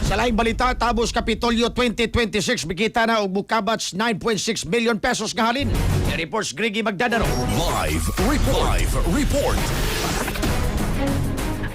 Sa laing balita, tabos Kapitolyo 2026 bigita na og mukabats 9.6 million pesos nga halin. Reports Grigi Magdadaro. Live report.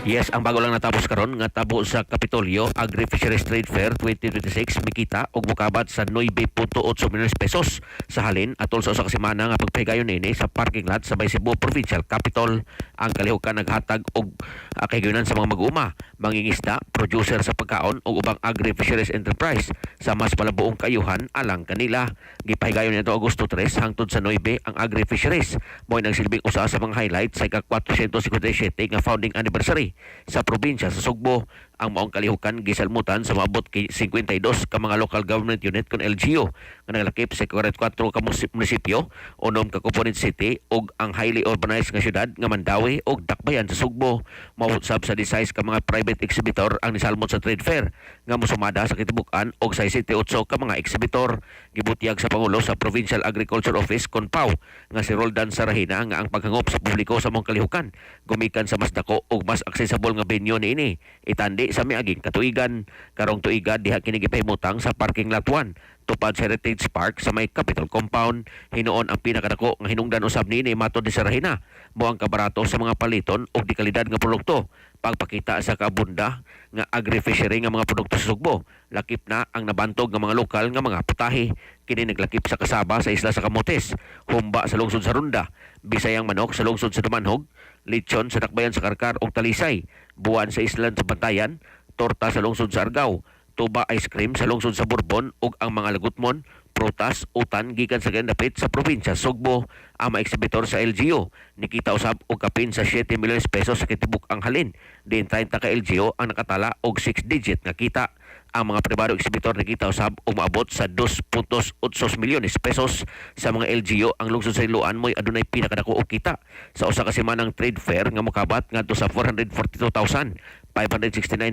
Yes, ang bago lang natapos karon nga tabo sa Kapitolyo Agri-Fisheries Trade Fair 2026 mikita og mukabat sa 9.8 milyon pesos sa halin atol sa usa ka semana nga pagpahigayon nini sa parking lot sa Cebu Provincial Capital. Ang kalihukan naghatag og kahigayunan sa mga mag-uuma, mangingisda, producer sa pagkaon ug ubang agri-fisheries enterprise sa mas malabuong kayuhan alang kanila. Gipahigayon nito Agosto 3 hangtod sa 9 ang agri-fisheries. Mo'y nagsilbing usa sa mga highlights sa ika-457 nga founding anniversary sa probinsya sa Sugbo. Ang maong kalihukan gisalmutan sa maabot kay 52 ka mga local government unit kon LGU nga naglakip sa 44 ka munisipyo, 6 ka component city ug ang highly urbanized nga syudad nga Mandawi ug Dakbayan sa Sugbo. Mautsab sa 16 ka mga private exhibitor ang nisalmot sa trade fair nga mosumada sa kitibukan og 68 ka mga exhibitor. Gibutiyag sa Pangulo sa Provincial Agriculture Office Conpao nga si Roldan Sarahina nga ang paghangop sa publiko sa maong kalihukan gumikan sa mas dako ug mas accessible nga venue niini itandi sa miaging katuigan. Karong tuiga diha kini gipahimutang sa parking lot 1 tupad sa Heritage Park sa may Capitol Compound. Hinuon ang pinakadako nga hinungdan usab niini matod ni Sarahina mo ang kabarato sa mga paliton ug di kalidad nga produkto, pagpakita sa kabunda nga agri-fishery nga mga produkto sa Sugbo. Lakip na ang nabantog nga mga lokal nga mga putahe. Kini naglakip sa Kasaba sa isla sa Camotes, humba sa lungsod sa Runda, bisayang manok sa lungsod sa Dumanhog, lechon sa Dakbayan sa Karkar ug Talisay, buwan sa islan sa Bantayan, torta sa lungsod sa Argao, tuba ice cream sa lungsod sa Bourbon ug ang mga lagutmon, prutas, utan gikan sa gandapit sa probinsya Sugbo. Ang mga exhibitor sa LGU nikita usab og kapin sa 7 milyon pesos sa kitibuk ang halin. Din 30 ka LGU ang nakatala og 6-digit nga kita. Ang mga pribado exhibitor nakita usab og maabot sa 2.8 milyones pesos. Sa mga LGU ang lungsod sa Iloan mo'y adunay pinakadako og kita sa usa ka semanang trade fair nga mokabat ngadto sa 442,569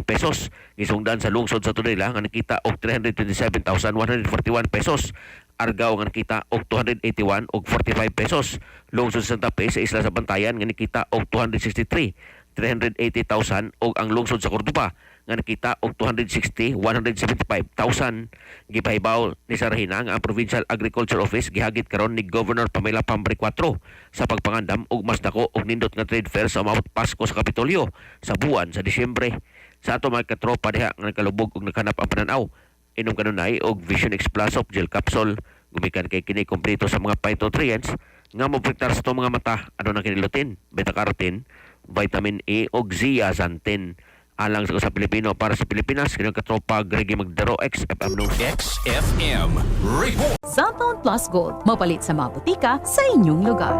pesos. Gisungdan sa lungsod sa Tudela nga nakita og 327,141 pesos. Argao nga nakita og 281 og 45 pesos. Lungsod sa Santa Fe sa isla sa Bantayan nga nakita og 263 380,000 og ang lungsod sa Cordoba nga nakita og 260 175,000. Gipahibaw ni Sarahina nga ang Provincial Agriculture Office gihagit karon ni Governor Pamela Pambre 4 sa pagpangandam og mas dako og nindot nga trade fair sa maabot Pasko sa Kapitolyo sa buwan sa Disyembre. Sa ato mga katropa diha nga nagkalubog og naghanap ang pananaw, inom kanunay og Vision X Plus of Gel Capsule. Gumikan kay kini kompleto sa mga phytonutrients nga moprotektar sa itong mga mata. Ano na kinilutin? Beta-carotene, vitamin E ug zeaxanthin. Alang sa Pilipino para sa Pilipinas, kanyang katropa Gregi Magdaro, XFM News. XFM report. Cellphone Plus Gold, mapalit sa mga butika sa inyong lugar.